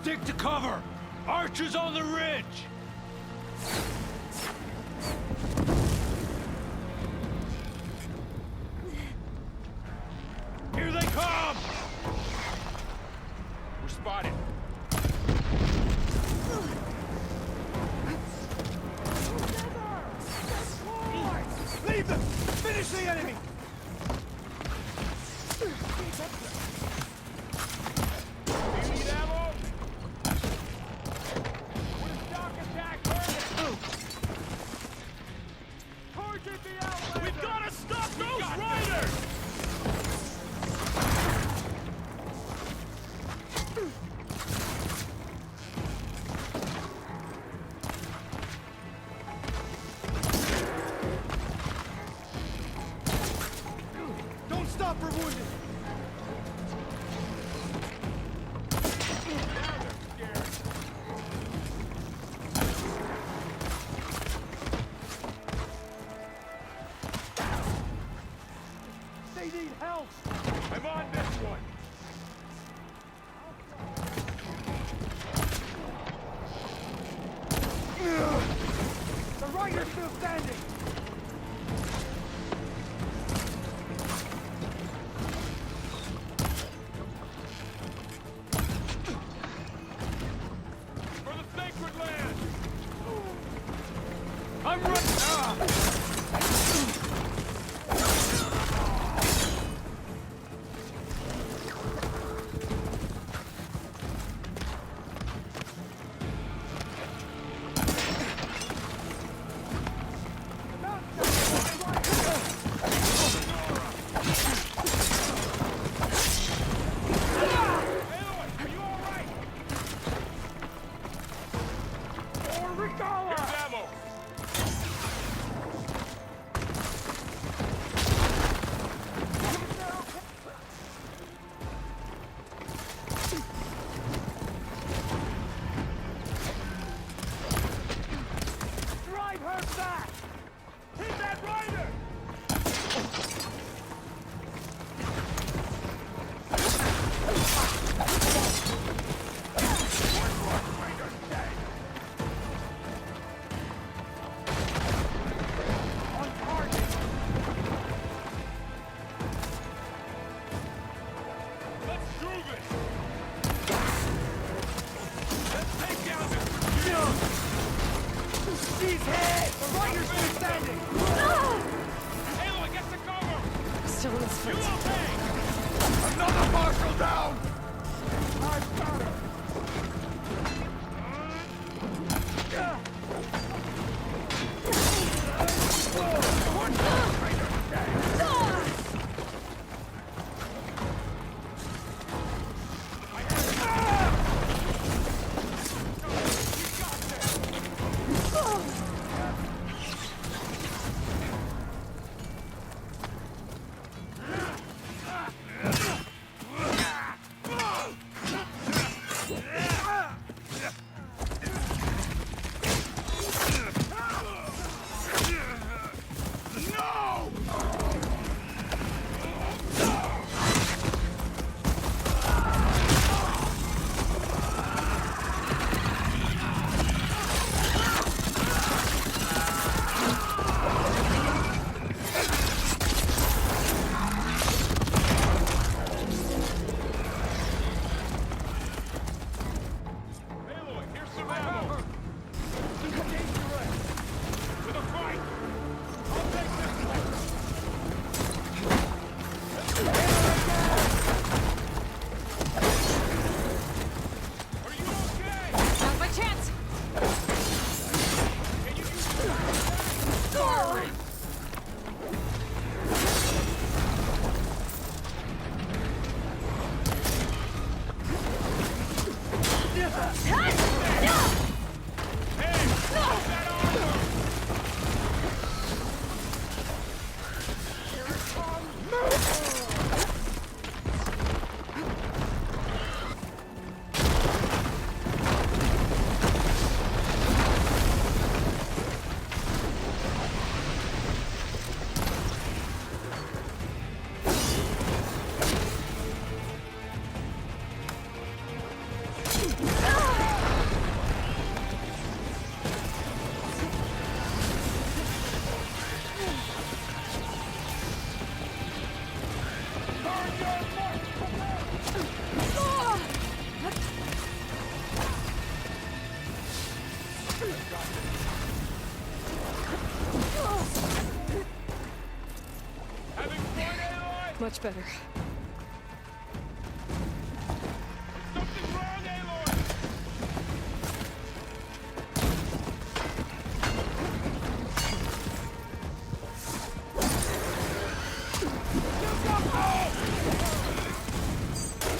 Stick to cover! Archers on the ridge! Here they come! We're spotted. Leave them! Finish the enemy! Do you need ammo? We're stock attack target! Target the outlander! We've gotta stop those riders! Don't stop for wounded! Now they're scared. They need help! I'm on this one! The rider's still standing! For the sacred land! I'm running! Aloy, are you alright? Here's ammo! Drive her back! Hit that rider! On target! Let's prove it! Let's take down this She's hit! The rider's still standing! Aloy, get the cover! Still in his You foot. okay? Another marshal down! I've got her! Aloy, here's some ammo! To the fight! I'll take this one! Are you okay? Not my chance! Can you use the Sorry! Hey! Hold that armor! Much better. Something wrong, Aloy!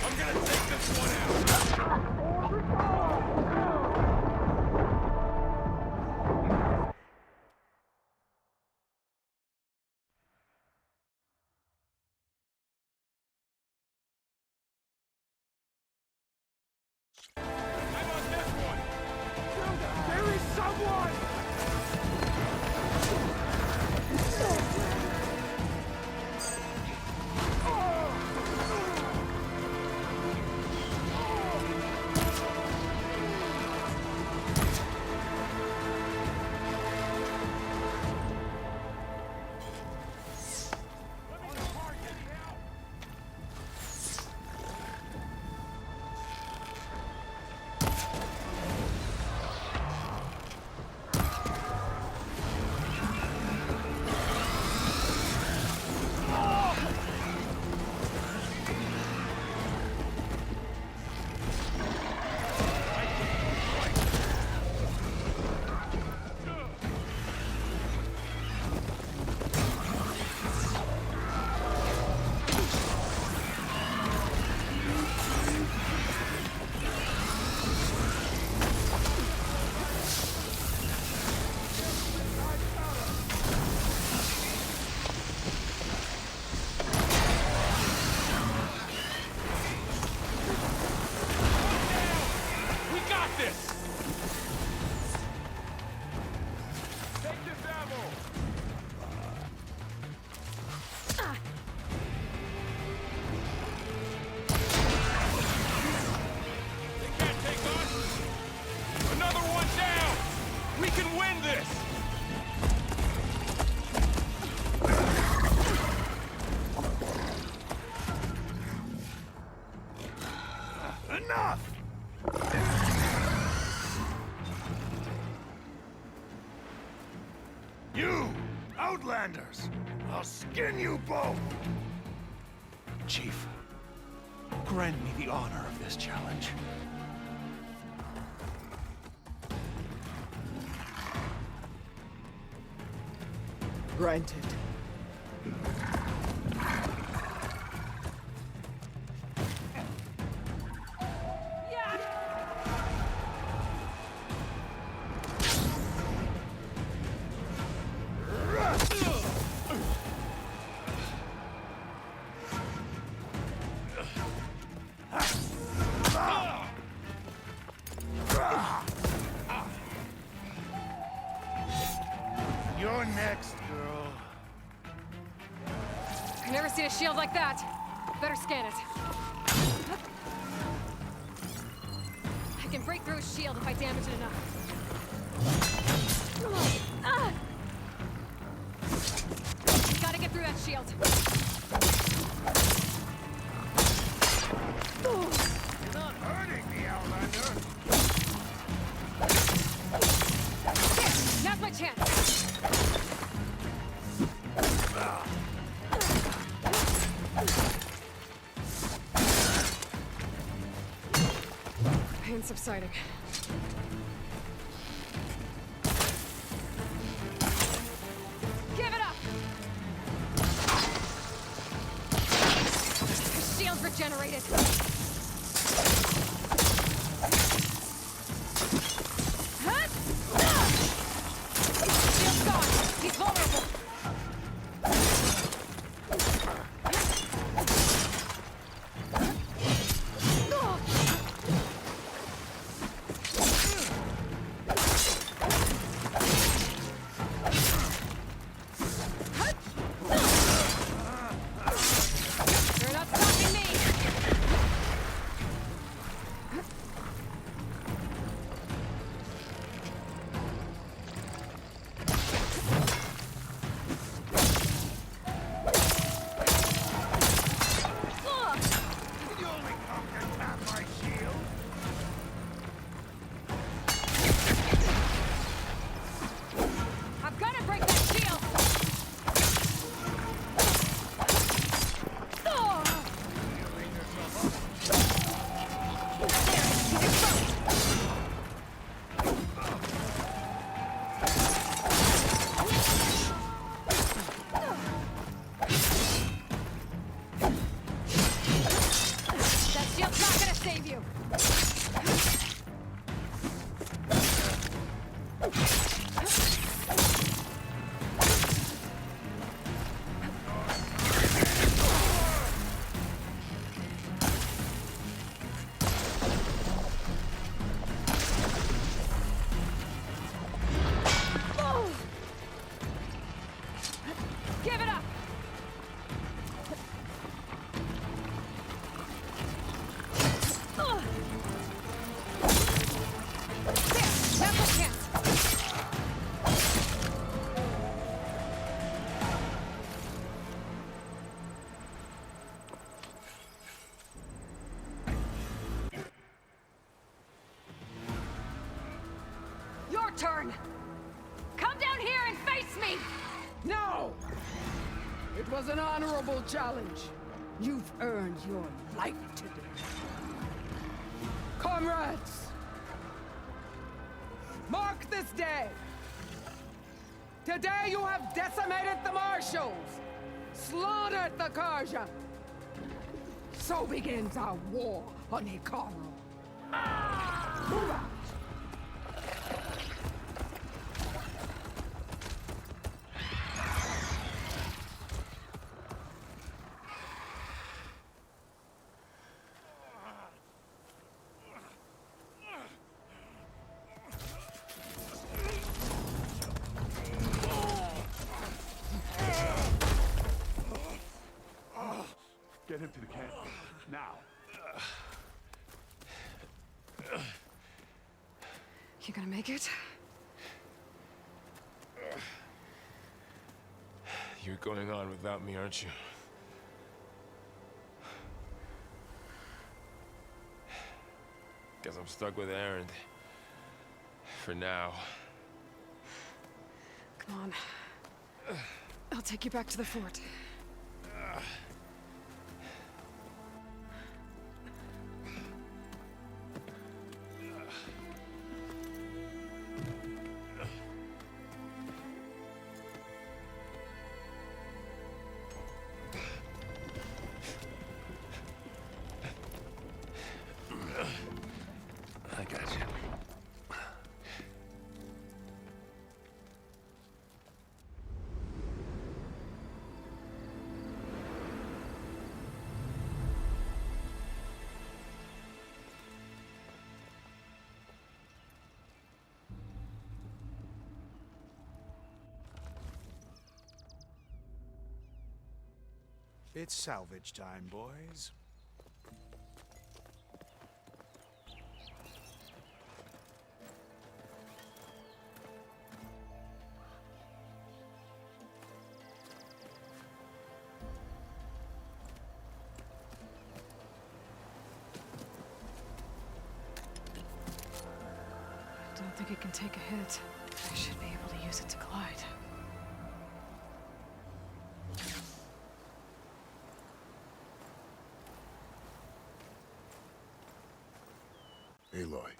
I'm gonna take this one out. I'm on this one. There is someone! Let me target now. We got this! Take this ammo! They can't take us! Another one down! We can win this! Enough! You, Outlanders! I'll skin you both! Chief, grant me the honor of this challenge. Granted. You're next, girl. I've never seen a shield like that. Better scan it. I can break through a shield if I damage it enough. Gotta get through that shield. You're not hurting me, Outlander! Here, now's my chance. Pain subsiding. Give it up! Shield regenerated. Shield's gone. He's vulnerable. You're not stopping me! turn! Come down here and face me! No! It was an honorable challenge. You've earned your life today. Comrades! Mark this day! Today you have decimated the Marshals! Slaughtered the Karja! So begins our war on Hikaru. Hoorah! Get him to the camp. Now. You gonna make it? You're going on without me, aren't you? Guess I'm stuck with Erend. For now. Come on. I'll take you back to the fort. I got you. It's salvage time, boys. I don't think it can take a hit. I should be able to use it to glide. Aloy.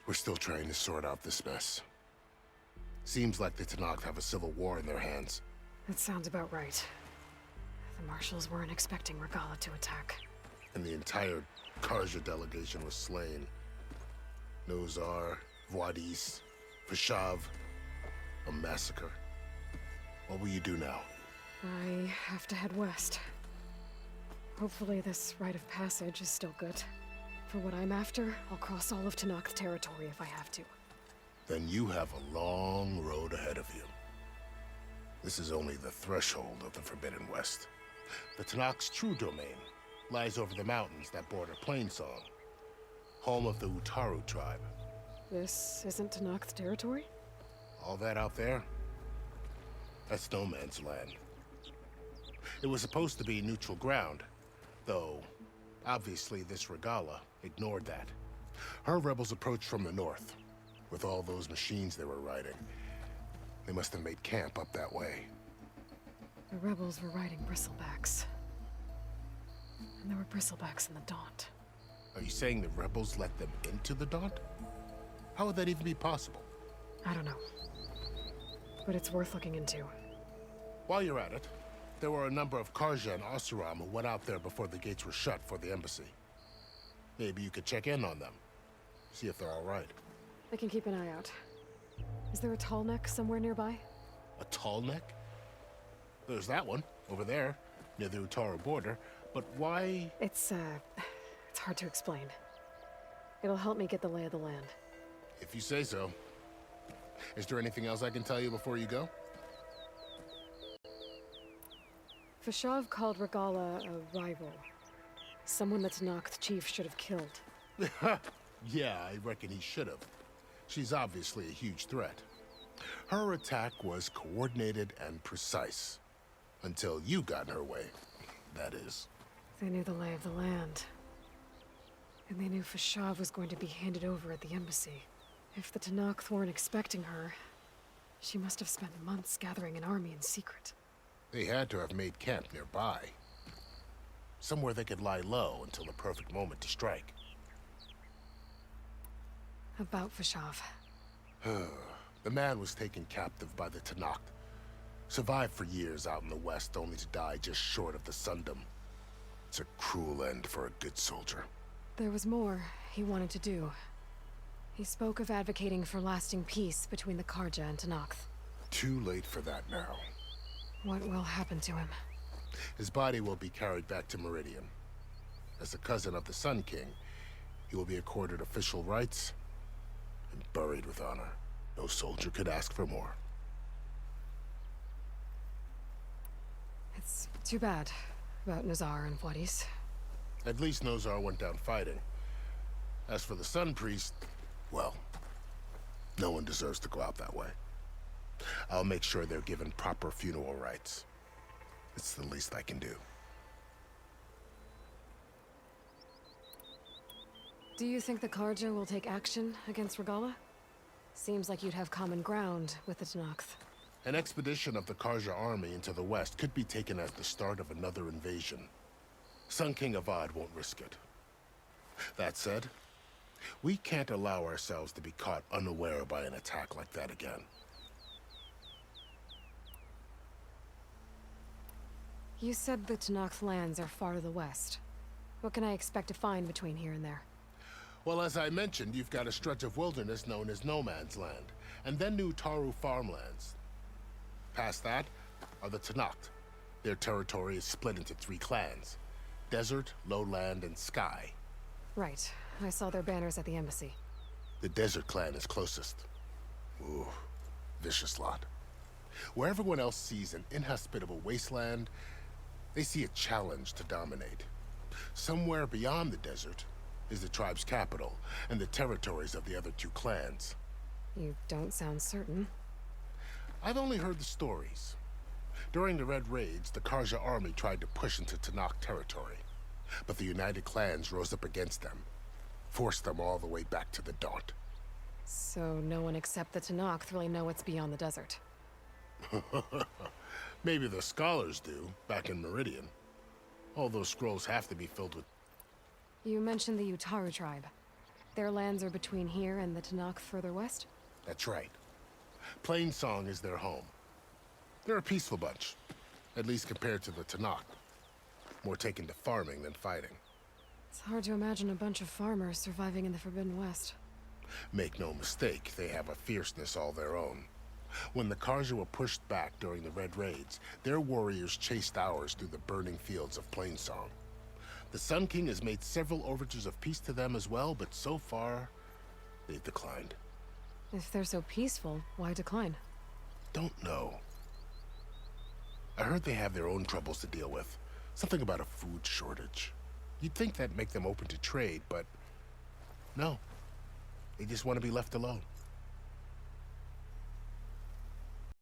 We're still trying to sort out this mess. Seems like the Tenakth have a civil war in their hands. That sounds about right. The Marshals weren't expecting Regalla to attack. And the entire Karja delegation was slain. Nozar, Vuadis, Vashav. A massacre. What will you do now? I have to head west. Hopefully this rite of passage is still good. For what I'm after, I'll cross all of Tenakth territory if I have to. Then you have a long road ahead of you. This is only the threshold of the Forbidden West. The Tenakth's true domain lies over the mountains that border Plainsong, home of the Utaru tribe. This isn't Tenakth territory? All that out there? That's no man's land. It was supposed to be neutral ground, though obviously this Regalla ignored that. Her rebels approached from the north, with all those machines they were riding. They must have made camp up that way. The rebels were riding bristlebacks. And there were bristlebacks in the Daunt. Are you saying the rebels let them into the Daunt? How would that even be possible? I don't know. But it's worth looking into. While you're at it, there were a number of Karja and Oseram who went out there before the gates were shut for the embassy. Maybe you could check in on them. See if they're all right. I can keep an eye out. Is there a tall neck somewhere nearby? A tall neck? There's that one, over there, near the Utaru border. But why? It's hard to explain. It'll help me get the lay of the land. If you say so. Is there anything else I can tell you before you go? Vashav called Regalla a rival. Someone that Tenakth chief should have killed. Yeah, I reckon he should have. She's obviously a huge threat. Her attack was coordinated and precise. Until you got in her way, that is. They knew the lay of the land. And they knew Fashav was going to be handed over at the embassy. If the Tenakth weren't expecting her, she must have spent months gathering an army in secret. They had to have made camp nearby. Somewhere they could lie low until the perfect moment to strike. About Fashav. The man was taken captive by the Tenakth. Survived for years out in the west, only to die just short of the Sundom. It's a cruel end for a good soldier. There was more he wanted to do. He spoke of advocating for lasting peace between the Karja and Tenakth. Too late for that now. What will happen to him? His body will be carried back to Meridian. As a cousin of the Sun King, he will be accorded official rights and buried with honor. No soldier could ask for more. It's too bad about Nazar and Wadis. At least Nozar went down fighting. As for the Sun Priest, well, no one deserves to go out that way. I'll make sure they're given proper funeral rites. It's the least I can do. Do you think the Karja will take action against Regalla? Seems like you'd have common ground with the Tenakth. An expedition of the Karja army into the west could be taken as the start of another invasion. Sun King Avad won't risk it. That said, we can't allow ourselves to be caught unaware by an attack like that again. You said the Tenakth lands are far to the west. What can I expect to find between here and there? Well, as I mentioned, you've got a stretch of wilderness known as No Man's Land, and then New Taru farmlands. Past that are the Tenakth. Their territory is split into 3 clans: Desert, Lowland, and Sky. Right. I saw their banners at the embassy. The Desert clan is closest. Ooh, vicious lot. Where everyone else sees an inhospitable wasteland, they see a challenge to dominate. Somewhere beyond the desert is the tribe's capital and the territories of the other 2 clans. You don't sound certain. I've only heard the stories. During the Red Raids, the Karja army tried to push into Tenakth territory, but the United Clans rose up against them, forced them all the way back to the Daunt. So no one except the Tenakth really know what's beyond the desert. Maybe the scholars do, back in Meridian. All those scrolls have to be filled with... You mentioned the Utaru tribe. Their lands are between here and the Tenakth further west? That's right. Plainsong is their home. They're a peaceful bunch, at least compared to the Tenakth. More taken to farming than fighting. It's hard to imagine a bunch of farmers surviving in the Forbidden West. Make no mistake, they have a fierceness all their own. When the Karja were pushed back during the Red Raids, their warriors chased ours through the burning fields of Plainsong. The Sun King has made several overtures of peace to them as well, but so far, they've declined. If they're so peaceful, why decline? Don't know. I heard they have their own troubles to deal with. Something about a food shortage. You'd think that'd make them open to trade, but no. They just want to be left alone.